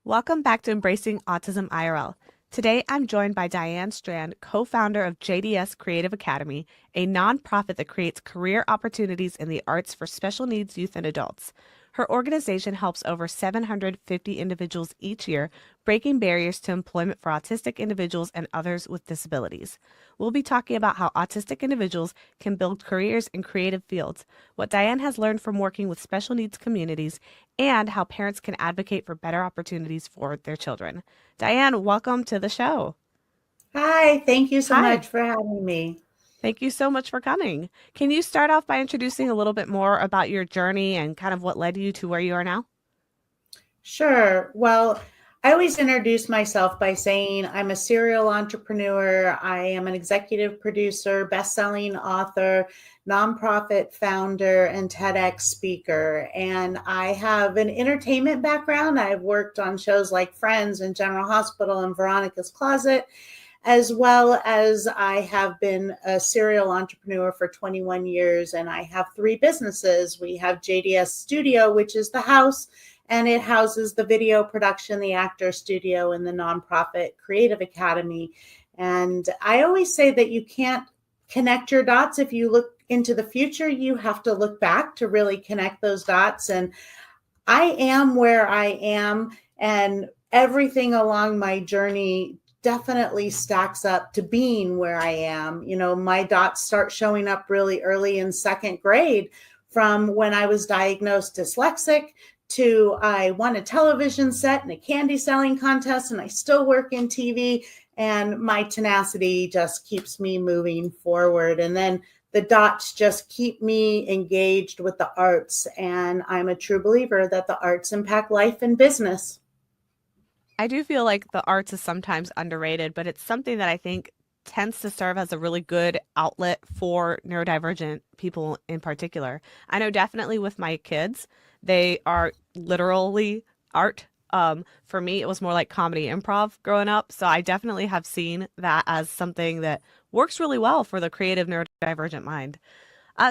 Welcome back to Embracing Autism IRL. Today, I'm joined by Diane Strand, co-founder of JDS Creative Academy, a nonprofit that creates career opportunities in the arts for special needs youth and adults. Her organization helps over 750 individuals each year, breaking barriers to employment for autistic individuals and others with disabilities. We'll be talking about how autistic individuals can build careers in creative fields, what Diane has learned from working with special needs communities, and how parents can advocate for better opportunities for their children. Diane, welcome to the show. Hi, thank you so Hi. much for having me. Thank you so much for coming. Can you start off by introducing a little bit more about your journey and kind of what led you to where you are now? Sure. Well, I always introduce myself by saying I'm a serial entrepreneur. I am an executive producer, best-selling author, nonprofit founder, and TEDx speaker. And I have an entertainment background. I've worked on shows like Friends and General Hospital and Veronica's Closet, as well as I have been a serial entrepreneur for 21 years, and I have three businesses. We have JDS Studio, which is the house, and it houses the video production, the actor studio, and the nonprofit Creative Academy. And I always say that you can't connect your dots. If you look into the future, you have to look back to really connect those dots. And I am where I am, and everything along my journey definitely stacks up to being where I am. You know, my dots start showing up really early in second grade, from when I was diagnosed dyslexic to I won a television set and a candy selling contest, and I still work in TV, and my tenacity just keeps me moving forward. And then the dots just keep me engaged with the arts, and I'm a true believer that the arts impact life and business. I do feel like the arts is sometimes underrated, but it's something that I think tends to serve as a really good outlet for neurodivergent people in particular. I know definitely with my kids, they are literally art. For me, it was more like comedy improv growing up. So I definitely have seen that as something that works really well for the creative neurodivergent mind.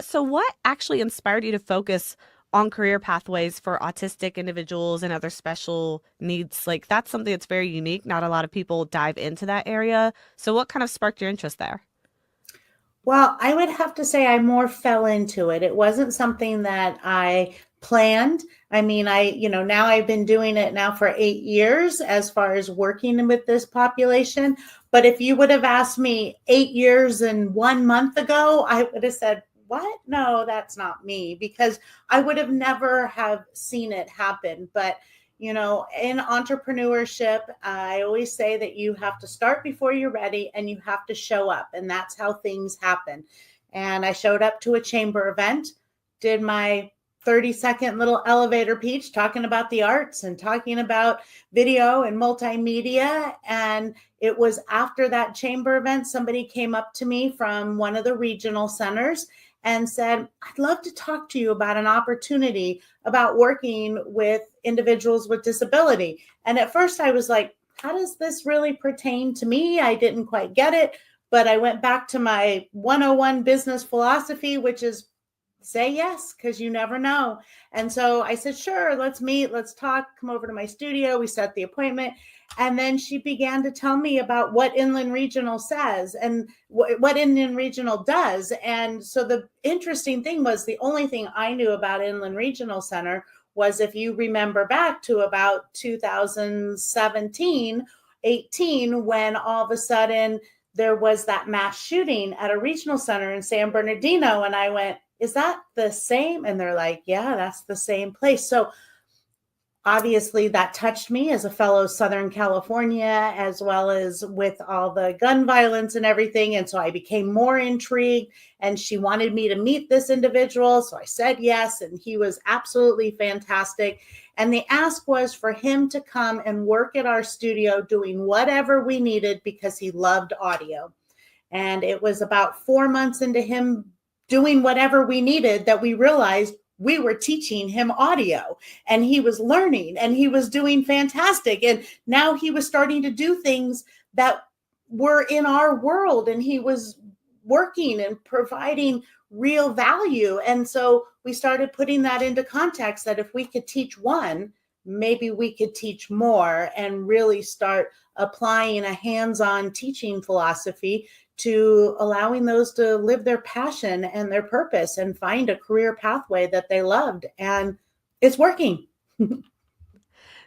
So what actually inspired you to focus on career pathways for autistic individuals and other special needs? Like that's something that's very unique. Not a lot of people dive into that area. So what kind of sparked your interest there? Well, I would have to say I more fell into it. It wasn't something that I planned. I mean, now I've been doing it now for 8 years as far as working with this population. But if you would have asked me 8 years and 1 month ago, I would have said, what? No, that's not me, because I would have never have seen it happen. But in entrepreneurship, I always say that you have to start before you're ready, and you have to show up, and that's how things happen. And I showed up to a chamber event, did my 30-second little elevator pitch talking about the arts and talking about video and multimedia. And it was after that chamber event, somebody came up to me from one of the regional centers and said, I'd love to talk to you about an opportunity about working with individuals with disability. And at first I was like, how does this really pertain to me? I didn't quite get it, but I went back to my 101 business philosophy, which is say yes, because you never know. And so I said, sure, let's meet, let's talk, come over to my studio. We set the appointment. And then she began to tell me about what Inland Regional says and what Inland Regional does. And so the interesting thing was, the only thing I knew about Inland Regional Center was, if you remember back to about 2017, 18, when all of a sudden there was that mass shooting at a regional center in San Bernardino. And I went, is that the same? And they're like, yeah, that's the same place. So obviously that touched me as a fellow Southern California, as well as with all the gun violence and everything. And so I became more intrigued, and she wanted me to meet this individual. So I said yes, and he was absolutely fantastic. And the ask was for him to come and work at our studio doing whatever we needed, because he loved audio. And it was about 4 months into him doing whatever we needed that we realized we were teaching him audio, and he was learning, and he was doing fantastic. And now he was starting to do things that were in our world, and he was working and providing real value. And so we started putting that into context, that if we could teach one, maybe we could teach more and really start applying a hands-on teaching philosophy to allowing those to live their passion and their purpose and find a career pathway that they loved. And it's working.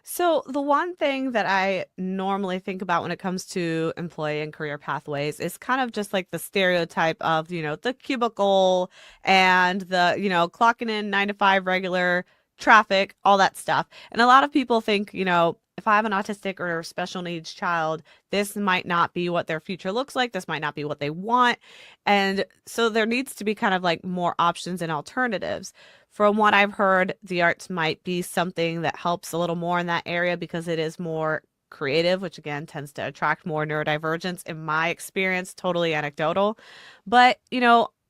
So, the one thing that I normally think about when it comes to employee and career pathways is kind of just like the stereotype of, the cubicle and the, clocking in 9 to 5 regular traffic, all that stuff. And a lot of people think, if I have an autistic or special needs child, this might not be what their future looks like. This might not be what they want. And so there needs to be kind of like more options and alternatives. From what I've heard, the arts might be something that helps a little more in that area because it is more creative, which again tends to attract more neurodivergence in my experience, totally anecdotal. But,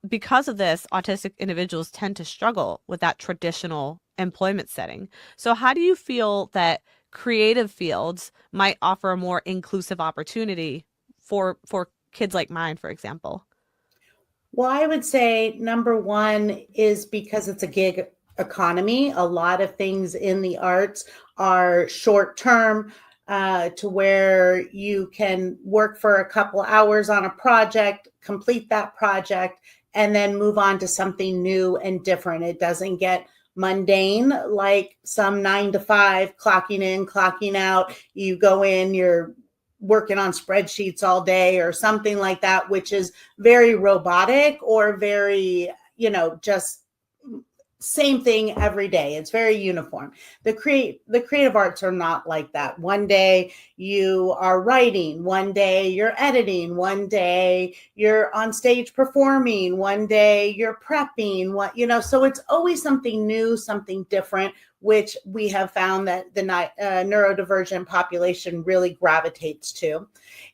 because of this, autistic individuals tend to struggle with that traditional employment setting. So, how do you feel that creative fields might offer a more inclusive opportunity for kids like mine, for example? Well, I would say number one is because it's a gig economy. A lot of things in the arts are short term, to where you can work for a couple hours on a project, complete that project, and then move on to something new and different. It doesn't get mundane like some 9 to 5, clocking in, clocking out. You go in, you're working on spreadsheets all day or something like that, which is very robotic or very, just same thing every day. It's very uniform. The creative arts are not like that. One day you are writing, one day you're editing, one day you're on stage performing, one day you're prepping, so it's always something new, something different, which we have found that the neurodivergent population really gravitates to.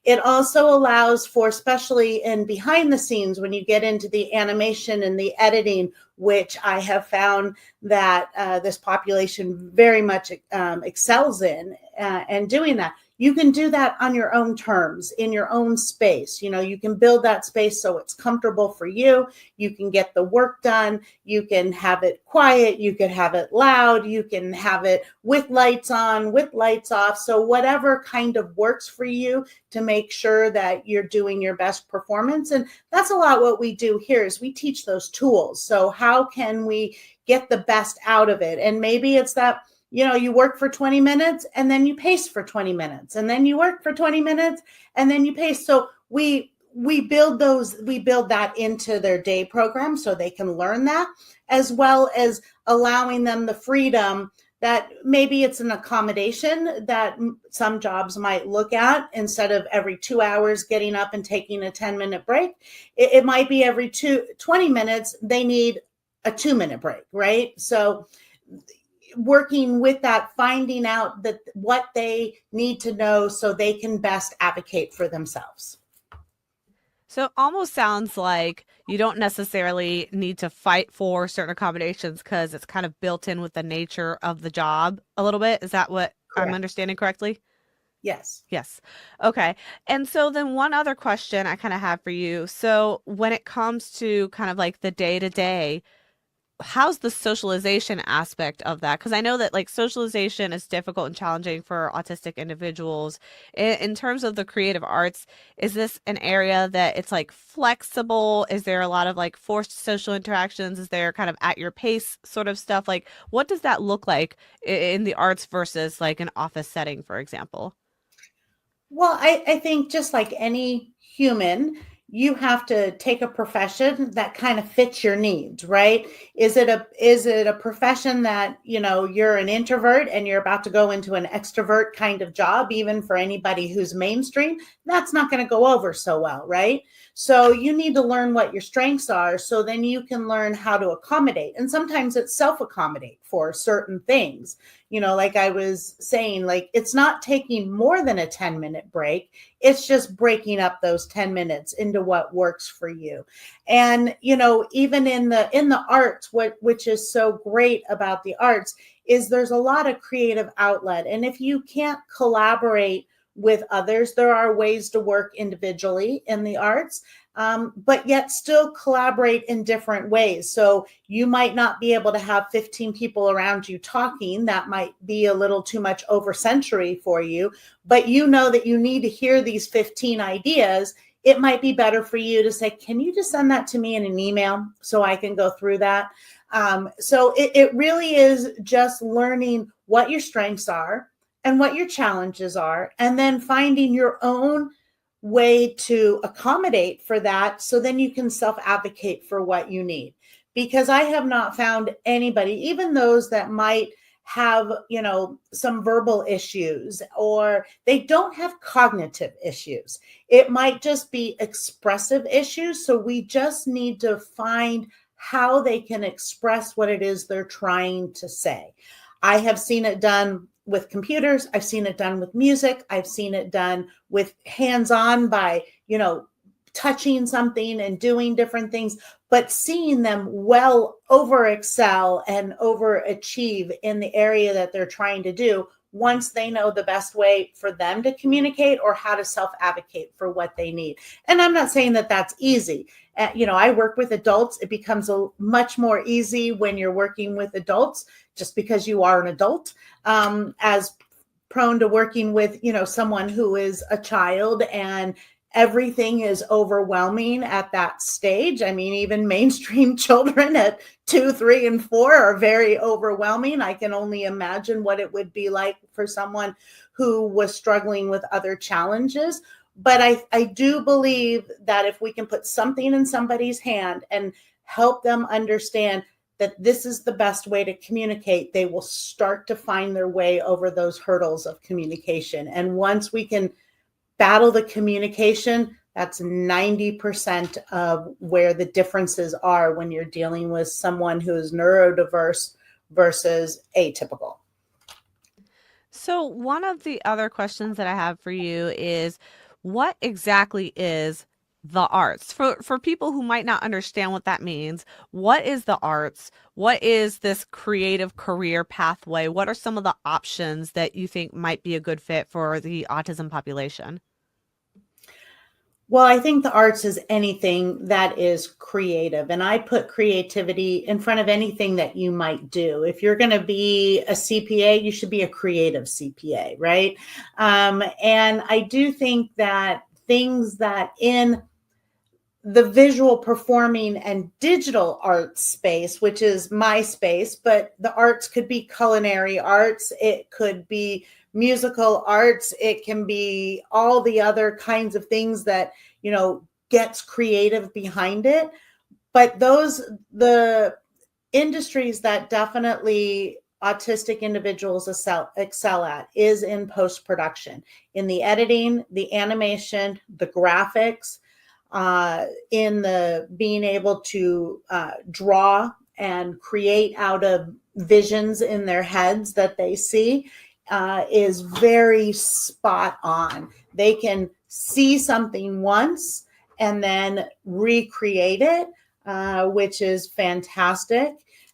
It also allows for, especially in behind the scenes, when you get into the animation and the editing, which I have found that this population very much excels in, and doing that. You can do that on your own terms, in your own space. You can build that space so it's comfortable for you. You can get the work done. You can have it quiet. You can have it loud. You can have it with lights on, with lights off. So whatever kind of works for you to make sure that you're doing your best performance. And that's a lot what we do here is we teach those tools. So how can we get the best out of it? And maybe it's that, you work for 20 minutes and then you pace for 20 minutes and then you work for 20 minutes and then you pace. So we build that into their day program so they can learn that, as well as allowing them the freedom that maybe it's an accommodation that some jobs might look at. Instead of every 2 hours getting up and taking a 10-minute break, it might be every 20 minutes they need a 2-minute break, right? So working with that, finding out that what they need to know so they can best advocate for themselves. So it almost sounds like you don't necessarily need to fight for certain accommodations because it's kind of built in with the nature of the job a little bit. Is that what I'm Correct. understanding correctly? Yes. Yes. Okay. And so then one other question I kind of have for you. So when it comes to kind of like the day to day, how's the socialization aspect of that? Because I know that like socialization is difficult and challenging for autistic individuals. In terms of the creative arts, is this an area that it's like flexible? Is there a lot of like forced social interactions? Is there kind of at your pace sort of stuff? Like, what does that look like in the arts versus like an office setting, for example? Well, I think just like any human, you have to take a profession that kind of fits your needs, right? Is it a profession that, you're an introvert and you're about to go into an extrovert kind of job, even for anybody who's mainstream? That's not going to go over so well, right? So you need to learn what your strengths are so then you can learn how to accommodate. And sometimes it's self-accommodate for certain things. Like I was saying, like it's not taking more than a 10-minute break. It's just breaking up those 10 minutes into what works for you. And, even in the arts, which is so great about the arts is there's a lot of creative outlet. And if you can't collaborate with others, there are ways to work individually in the arts. but yet still collaborate in different ways. So you might not be able to have 15 people around you talking. That might be a little too much over sensory for you, but you know that you need to hear these 15 ideas. It might be better for you to say, can you just send that to me in an email so I can go through that? So it really is just learning what your strengths are and what your challenges are, and then finding your own way to accommodate for that, so then you can self advocate for what you need. Because I have not found anybody, even those that might have, some verbal issues, or they don't have cognitive issues, it might just be expressive issues. So we just need to find how they can express what it is they're trying to say. I have seen it done with computers. I've seen it done with music. I've seen it done with hands-on by, touching something and doing different things, but seeing them well over excel and overachieve in the area that they're trying to do once they know the best way for them to communicate or how to self-advocate for what they need. And I'm not saying that that's easy. I work with adults. It becomes a much more easy when you're working with adults, just because you are an adult, as prone to working with, someone who is a child and everything is overwhelming at that stage. I mean, even mainstream children at 2, 3, and 4 are very overwhelming. I can only imagine what it would be like for someone who was struggling with other challenges. But I do believe that if we can put something in somebody's hand and help them understand that this is the best way to communicate, they will start to find their way over those hurdles of communication. And once we can battle the communication, that's 90% of where the differences are when you're dealing with someone who is neurodiverse versus atypical. So, one of the other questions that I have for you is, what exactly is the arts? For people who might not understand what that means, what is the arts? What is this creative career pathway? What are some of the options that you think might be a good fit for the autism population? Well, I think the arts is anything that is creative. And I put creativity in front of anything that you might do. If you're going to be a CPA, you should be a creative CPA, right? And I do think that things that in the visual performing and digital arts space, which is my space, but the arts could be culinary arts, it could be musical arts, it can be all the other kinds of things that, gets creative behind it. But the industries that definitely autistic individuals excel at is in post-production, in the editing, the animation, the graphics, in the being able to draw and create out of visions in their heads that they see, is very spot on. They can see something once and then recreate it, which is fantastic.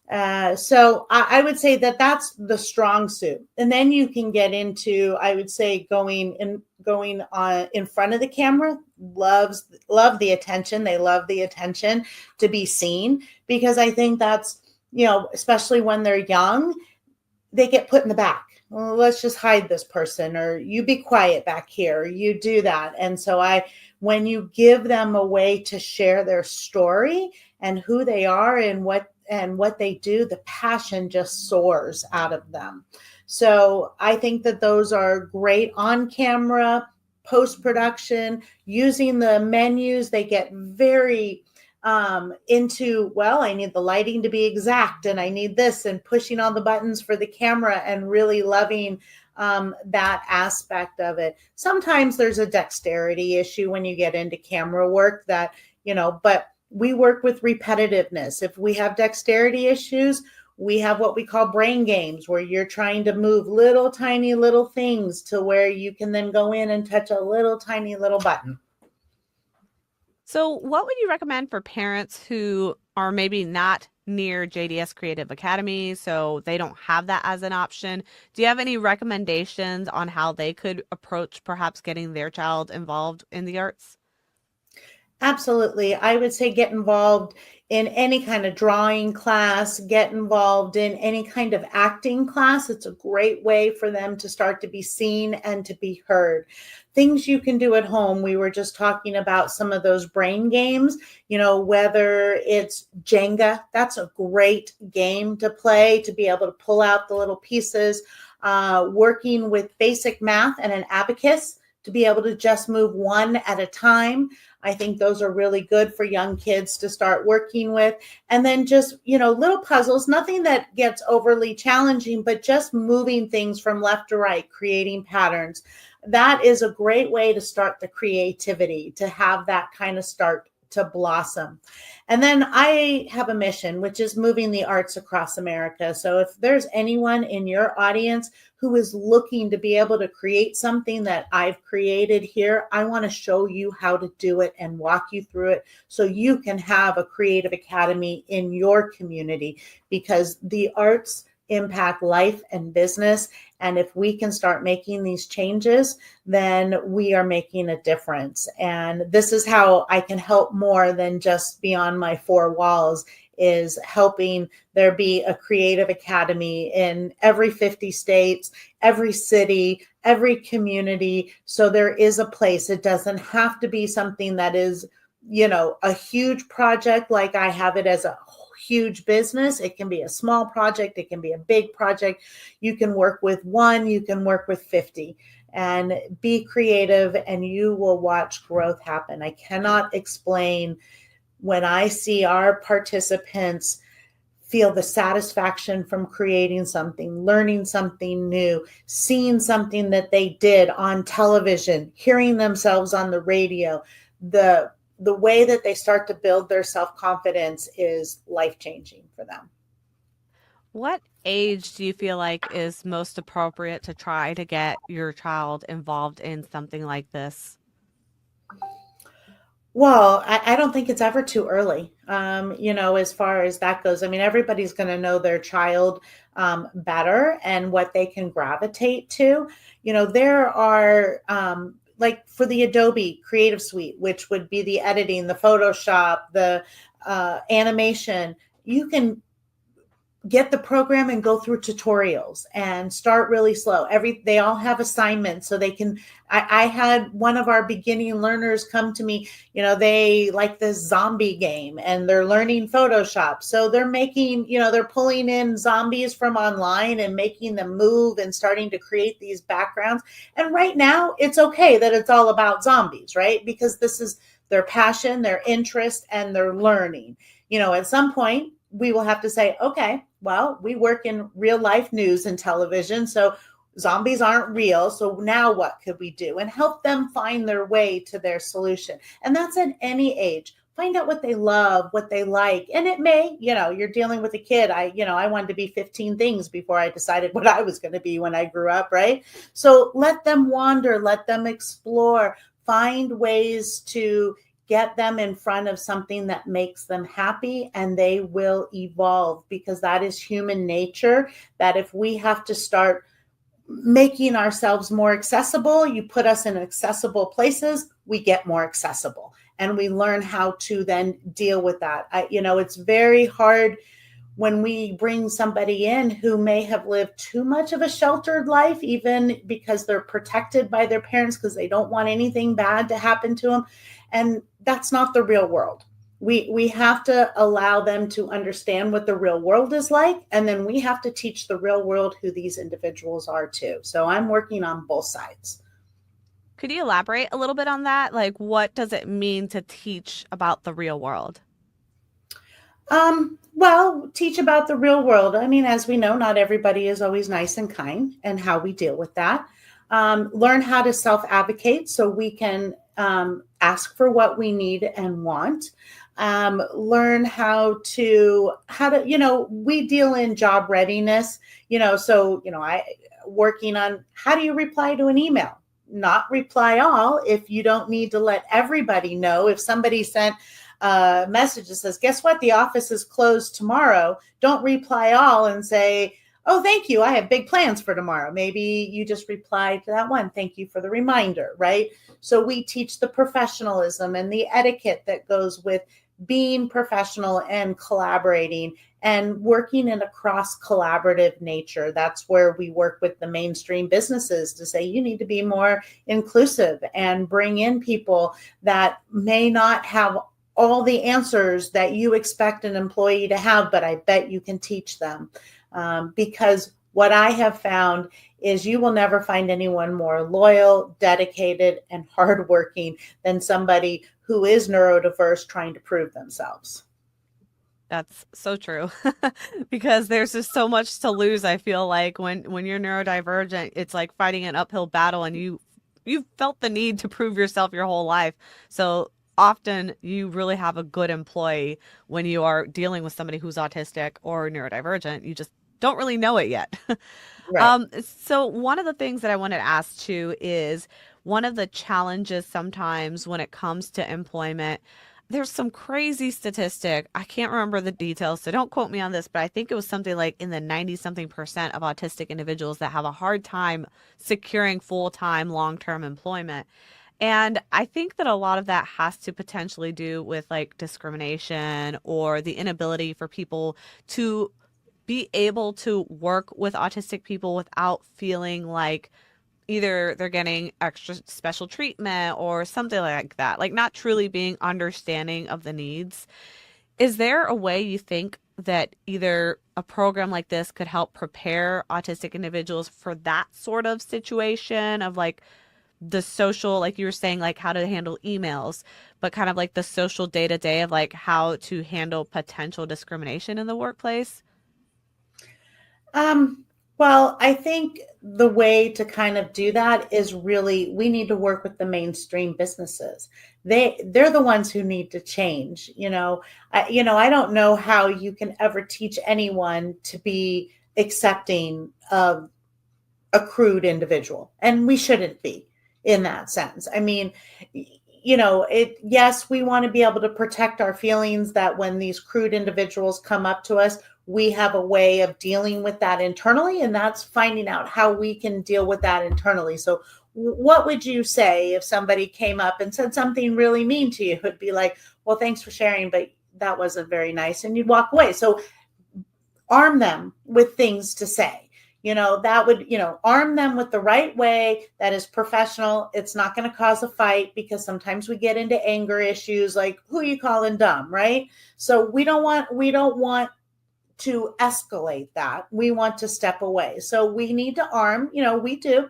So I would say that that's the strong suit. And then you can get into, I would say, going on in front of the camera. Love the attention. They love the attention to be seen, because I think that's, especially when they're young, they get put in the back. Well, let's just hide this person, or you be quiet back here, or you do that. And so when you give them a way to share their story and who they are and what they do, the passion just soars out of them. So I think that those are great on camera, post-production, using the menus. They get very into, well, I need the lighting to be exact, and I need this, and pushing on the buttons for the camera and really loving that aspect of it. Sometimes there's a dexterity issue when you get into camera work that, but we work with repetitiveness. If we have dexterity issues, we have what we call brain games, where you're trying to move little tiny little things to where you can then go in and touch a little tiny little button. So, what would you recommend for parents who are maybe not near JDS Creative Academy, so they don't have that as an option? Do you have any recommendations on how they could approach perhaps getting their child involved in the arts? Absolutely. I would say get involved in any kind of drawing class, get involved in any kind of acting class. It's a great way for them to start to be seen and to be heard. Things you can do at home. We were just talking about some of those brain games, whether it's Jenga, that's a great game to play to be able to pull out the little pieces, working with basic math and an abacus to be able to just move one at a time. I think those are really good for young kids to start working with. And then just, little puzzles, nothing that gets overly challenging, but just moving things from left to right, creating patterns. That is a great way to start the creativity, to have that kind of start to blossom. And then I have a mission, which is moving the arts across America. So if there's anyone in your audience who is looking to be able to create something that I've created here, I want to show you how to do it and walk you through it so you can have a creative academy in your community, because the arts impact life and business. And if we can start making these changes, then we are making a difference. And this is how I can help more than just beyond my four walls, is helping there be a creative academy in every 50 states, every city, every community. So there is a place. It doesn't have to be something that is, a huge project like I have it as a huge business. It can be a small project. It can be a big project. You can work with one, you can work with 50, and be creative, and you will watch growth happen. I cannot explain when I see our participants feel the satisfaction from creating something, learning something new, seeing something that they did on television, hearing themselves on the radio. The way that they start to build their self-confidence is life-changing for them. What age do you feel like is most appropriate to try to get your child involved in something like this? Well, I don't think it's ever too early, as far as that goes. I mean, everybody's going to know their child better and what they can gravitate to. There are, like for the Adobe Creative Suite, which would be the editing, the Photoshop, the animation, you can get the program and go through tutorials and start really slow. They all have assignments, so they can. I had one of our beginning learners come to me. They like this zombie game and they're learning Photoshop, so they're making, they're pulling in zombies from online and making them move and starting to create these backgrounds. And right now it's okay that it's all about zombies, right? Because this is their passion, their interest, and their learning. At some point we will have to say, okay, well, we work in real life news and television, so zombies aren't real. So now what could we do? And help them find their way to their solution. And that's at any age. Find out what they love, what they like. And it may, you're dealing with a kid. I wanted to be 15 things before I decided what I was going to be when I grew up, right? So let them wander, let them explore, find ways to get them in front of something that makes them happy, and they will evolve, because that is human nature. That if we have to start making ourselves more accessible, you put us in accessible places, we get more accessible, and we learn how to then deal with that. It's very hard when we bring somebody in who may have lived too much of a sheltered life, even because they're protected by their parents because they don't want anything bad to happen to them. And that's not the real world. We have to allow them to understand what the real world is like. And then we have to teach the real world who these individuals are too. So I'm working on both sides. Could you elaborate a little bit on that? Like, what does it mean to teach about the real world? Well, teach about the real world. I mean, as we know, not everybody is always nice and kind, and how we deal with that. Learn how to self-advocate so we can ask for what we need and want. Learn how to, we deal in job readiness, I working on how do you reply to an email? Not reply all if you don't need to let everybody know. If somebody sent message that says, guess what? The office is closed tomorrow. Don't reply all and say, Oh, thank you. I have big plans for tomorrow. Maybe you just reply to that one. Thank you for the reminder, right? So we teach the professionalism and the etiquette that goes with being professional and collaborating and working in a cross collaborative nature. That's where we work with the mainstream businesses to say you need to be more inclusive and bring in people that may not have all the answers that you expect an employee to have, but I bet you can teach them. Because what I have found is you will never find anyone more loyal, dedicated, and hardworking than somebody who is neurodiverse trying to prove themselves. That's so true. Because there's just so much to lose, I feel like when you're neurodivergent, it's like fighting an uphill battle and you've felt the need to prove yourself your whole life. So often you really have a good employee when you are dealing with somebody who's autistic or neurodivergent. You just don't really know it yet. Right. So one of the things that I wanted to ask too is one of the challenges sometimes when it comes to employment, there's some crazy statistic. I can't remember the details, so don't quote me on this, but I think it was something like in the 90 something percent of autistic individuals that have a hard time securing full-time, long-term employment. And I think that a lot of that has to potentially do with like discrimination or the inability for people to be able to work with autistic people without feeling like either they're getting extra special treatment or something like that, like not truly being understanding of the needs. Is there a way you think that either a program like this could help prepare autistic individuals for that sort of situation of like the social, like you were saying, like how to handle emails, but kind of like the social day to day of like how to handle potential discrimination in the workplace? Um, well, I think the way to kind of do that is really we need to work with the mainstream businesses. They're the ones who need to change. I don't know how you can ever teach anyone to be accepting of a crude individual, and we shouldn't be in that sense. I mean, yes, we want to be able to protect our feelings that when these crude individuals come up to us, we have a way of dealing with that internally, and that's finding out how we can deal with that internally. So what would you say if somebody came up and said something really mean to you? It would be like, well, thanks for sharing, but that wasn't very nice, and you'd walk away. So arm them with things to say. That would, arm them with the right way that is professional. It's not going to cause a fight, because sometimes we get into anger issues like, who are you calling dumb, right? So we don't want to escalate that. We want to step away. So we need to arm, we do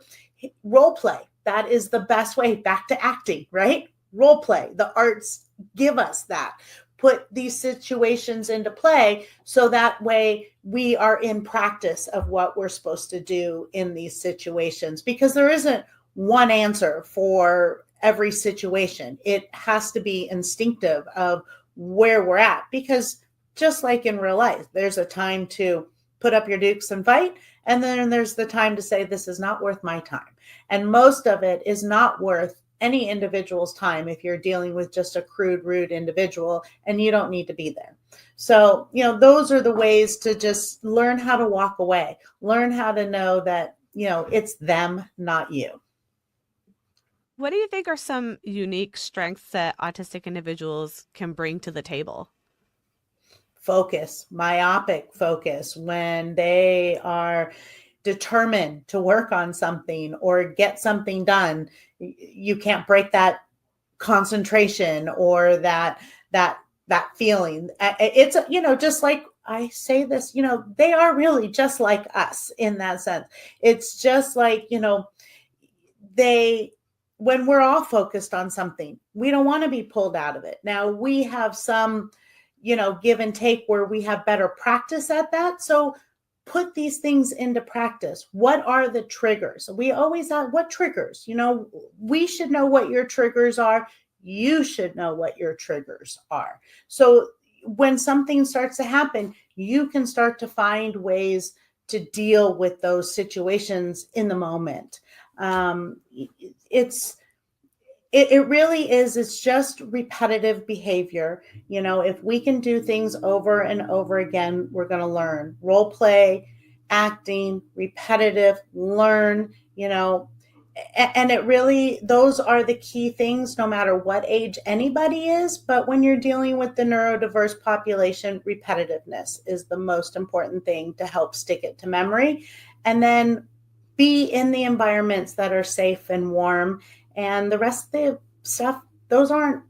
role play. That is the best way, back to acting, right? Role play. The arts give us that. Put these situations into play so that way we are in practice of what we're supposed to do in these situations, because there isn't one answer for every situation. It has to be instinctive of where we're at, because just like in real life, there's a time to put up your dukes and fight, and then there's the time to say, this is not worth my time. And most of it is not worth any individual's time if you're dealing with just a crude, rude individual, and you don't need to be there. So, those are the ways to just learn how to walk away, learn how to know that, it's them, not you. What do you think are some unique strengths that autistic individuals can bring to the table? Focus, myopic focus, when they are determined to work on something or get something done, you can't break that concentration or that feeling. It's, just like I say this, they are really just like us in that sense. It's just like, they when we're all focused on something, we don't want to be pulled out of it. Now we have some, give and take where we have better practice at that. So put these things into practice. What are the triggers? We always ask, what triggers? We should know what your triggers are. You should know what your triggers are. So when something starts to happen, you can start to find ways to deal with those situations in the moment. It's it really is. It's just repetitive behavior. If we can do things over and over again, we're going to learn. Role play, acting, repetitive, learn, and it really, those are the key things no matter what age anybody is. But when you're dealing with the neurodiverse population, repetitiveness is the most important thing to help stick it to memory. And then be in the environments that are safe and warm. And the rest of the stuff, those aren't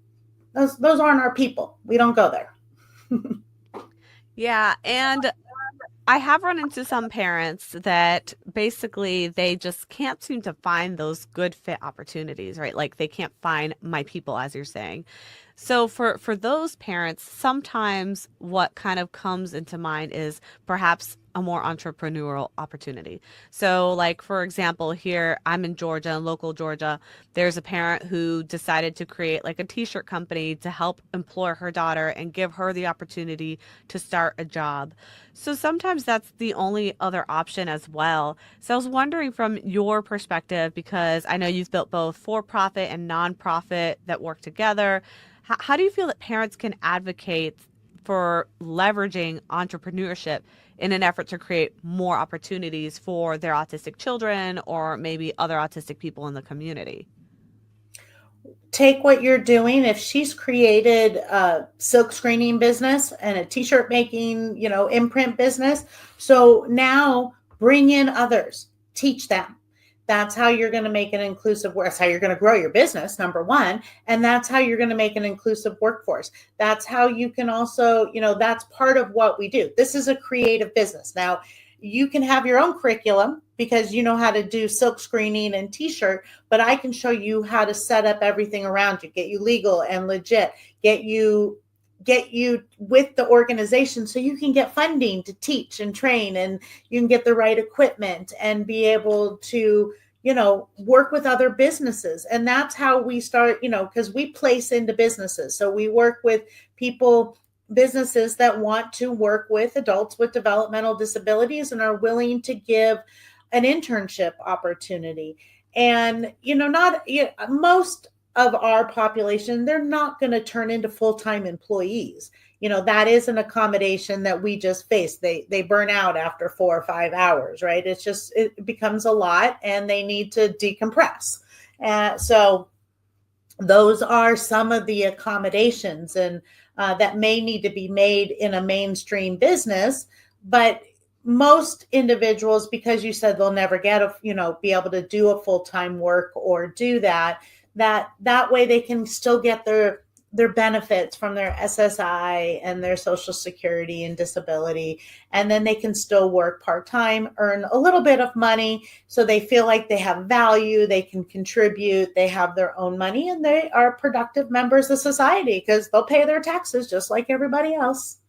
our people. We don't go there. Yeah, and I have run into some parents that basically they just can't seem to find those good fit opportunities, right? Like they can't find my people, as you're saying. So for those parents, sometimes what kind of comes into mind is perhaps a more entrepreneurial opportunity. So like for example, here I'm in Georgia, in local Georgia, there's a parent who decided to create like a t-shirt company to help employ her daughter and give her the opportunity to start a job. So sometimes that's the only other option as well. So I was wondering from your perspective, because I know you've built both for-profit and nonprofit that work together. How do you feel that parents can advocate for leveraging entrepreneurship in an effort to create more opportunities for their autistic children or maybe other autistic people in the community? Take what you're doing. If she's created a silk screening business and a t-shirt making, imprint business, so now bring in others, teach them. That's how you're going to make an inclusive work. That's how you're going to grow your business, number one. And that's how you're going to make an inclusive workforce. That's how you can also, that's part of what we do. This is a creative business. Now, you can have your own curriculum because you know how to do silk screening and t-shirt, but I can show you how to set up everything around you, get you legal and legit, get you with the organization so you can get funding to teach and train, and you can get the right equipment and be able to work with other businesses. And that's how we start, because we place into businesses, so we work with people, businesses that want to work with adults with developmental disabilities and are willing to give an internship opportunity. And not most of our population, they're not going to turn into full-time employees. That is an accommodation that we just face. They burn out after 4 or 5 hours, right? It becomes a lot and they need to decompress. So those are some of the accommodations, and that may need to be made in a mainstream business. But most individuals, because you said they'll never be able to do a full-time work or do that way they can still get their benefits from their SSI and their Social Security and disability. And then they can still work part-time, earn a little bit of money, so they feel like they have value, they can contribute, they have their own money, and they are productive members of society because they'll pay their taxes just like everybody else.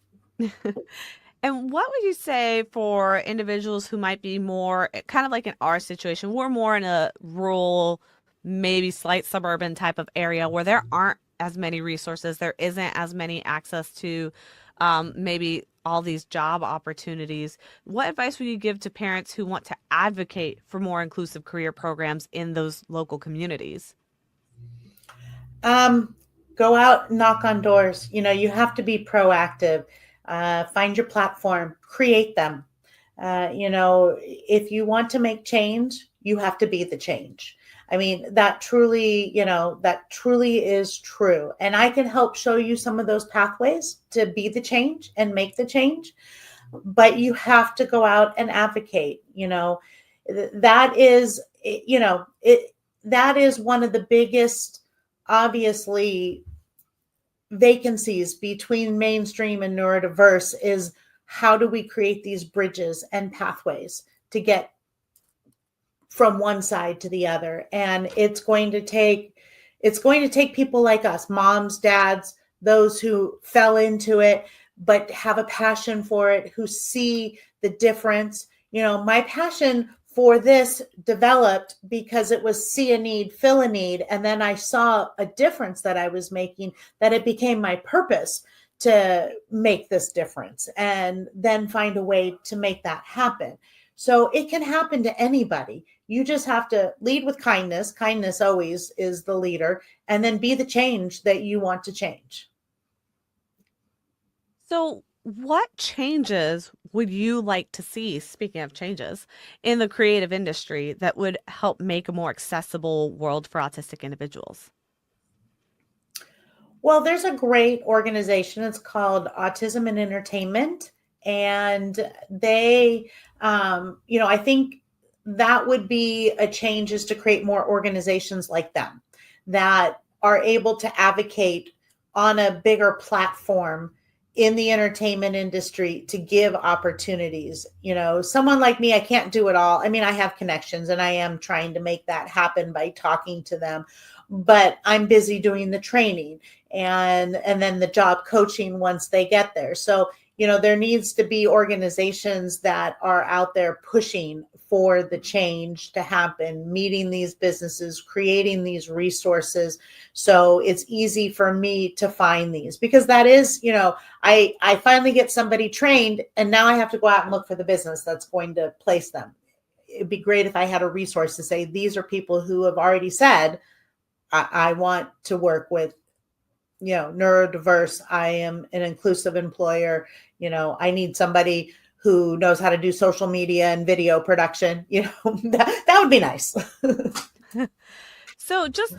And what would you say for individuals who might be more kind of like in our situation? We're more in a rural, maybe slight suburban type of area where there aren't as many resources, there isn't as many access to maybe all these job opportunities. What advice would you give to parents who want to advocate for more inclusive career programs in those local communities? Um, Go out, knock on doors. You have to be proactive. Find your platform, create them. If you want to make change, you have to be the change. I mean, that truly is true. And I can help show you some of those pathways to be the change and make the change. But you have to go out and advocate. That is, that is one of the biggest, obviously, vacancies between mainstream and neurodiverse is how do we create these bridges and pathways to get from one side to the other. And it's going to take people like us, moms, dads, those who fell into it but have a passion for it, who see the difference. My passion for this developed because it was see a need, fill a need. And then I saw a difference that I was making, that it became my purpose to make this difference and then find a way to make that happen. So it can happen to anybody. You just have to lead with kindness. Kindness always is the leader, and then be the change that you want to change. So what changes would you like to see, speaking of changes, in the creative industry that would help make a more accessible world for autistic individuals? Well, there's a great organization. It's called Autism and Entertainment. And I think that would be a change is to create more organizations like them that are able to advocate on a bigger platform in the entertainment industry to give opportunities. Someone like me, I can't do it all. I mean, I have connections and I am trying to make that happen by talking to them, but I'm busy doing the training and then the job coaching once they get there. So, there needs to be organizations that are out there pushing for the change to happen, meeting these businesses, creating these resources. So it's easy for me to find these because that is, I finally get somebody trained and now I have to go out and look for the business that's going to place them. It'd be great if I had a resource to say, these are people who have already said, I want to work with neurodiverse. I am an inclusive employer. I need somebody who knows how to do social media and video production. That would be nice. So just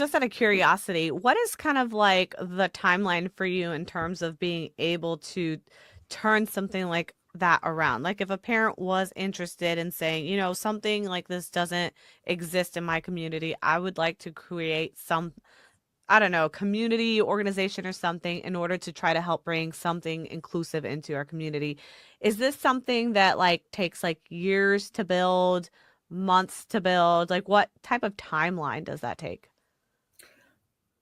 out of curiosity, what is kind of like the timeline for you in terms of being able to turn something like that around? Like if a parent was interested in saying, something like this doesn't exist in my community, I would like to create some, I don't know, community organization or something in order to try to help bring something inclusive into our community. Is this something that like takes like years to build, months to build? Like what type of timeline does that take?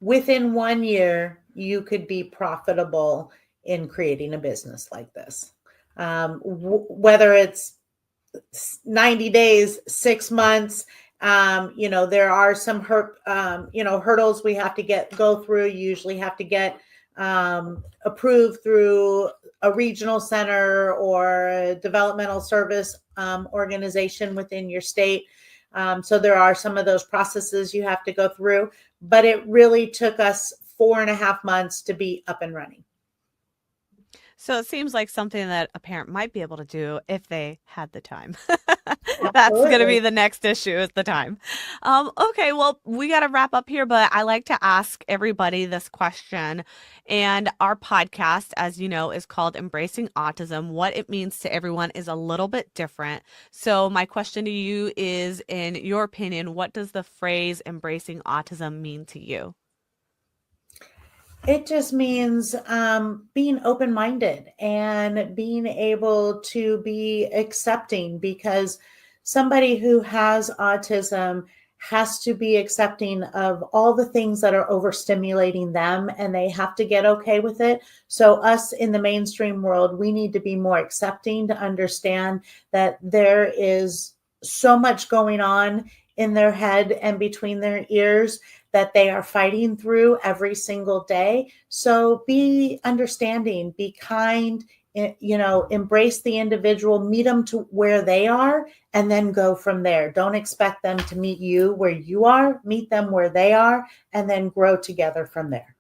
Within 1 year, you could be profitable in creating a business like this. Whether it's 90 days, 6 months. There are some hurdles we have to go through. You usually have to get approved through a regional center or a developmental service organization within your state. So there are some of those processes you have to go through, but it really took us 4.5 months to be up and running. So it seems like something that a parent might be able to do if they had the time. That's going to be Absolutely. the next issue is the time. Okay, well, we got to wrap up here, but I like to ask everybody this question. And our podcast, as you know, is called Embracing Autism. What it means to everyone is a little bit different. So my question to you is, in your opinion, what does the phrase embracing autism mean to you? It just means being open minded and being able to be accepting because somebody who has autism has to be accepting of all the things that are overstimulating them and they have to get okay with it. So, us in the mainstream world, we need to be more accepting to understand that there is so much going on in their head and between their ears that they are fighting through every single day. So be understanding, be kind, embrace the individual, meet them to where they are, and then go from there. Don't expect them to meet you where you are, meet them where they are, and then grow together from there.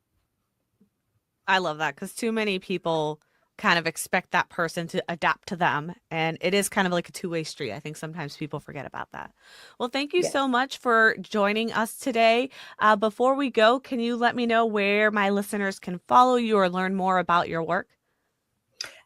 I love that because too many people kind of expect that person to adapt to them. And it is kind of like a two-way street. I think sometimes people forget about that. Well, thank you Yes. so much for joining us today. Before we go, can you let me know where my listeners can follow you or learn more about your work?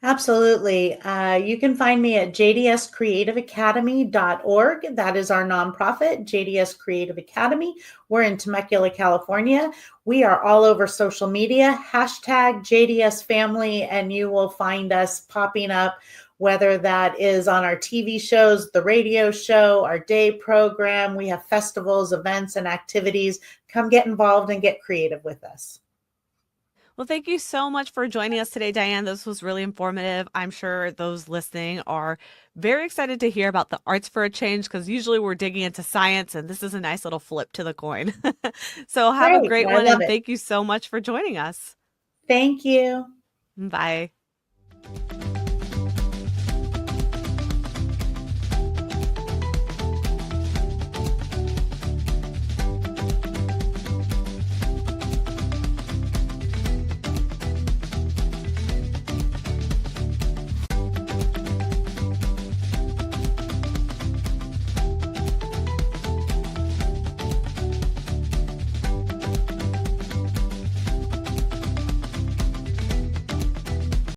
Absolutely. You can find me at jdscreativeacademy.org. That is our nonprofit, JDS Creative Academy. We're in Temecula, California. We are all over social media, hashtag JDS Family, and you will find us popping up, whether that is on our TV shows, the radio show, our day program. We have festivals, events, and activities. Come get involved and get creative with us. Well, thank you so much for joining us today, Diane. This was really informative. I'm sure those listening are very excited to hear about the arts for a change because usually we're digging into science and this is a nice little flip to the coin. So have a Great. great I one love and it. thank you so much for joining us. Thank you. Bye.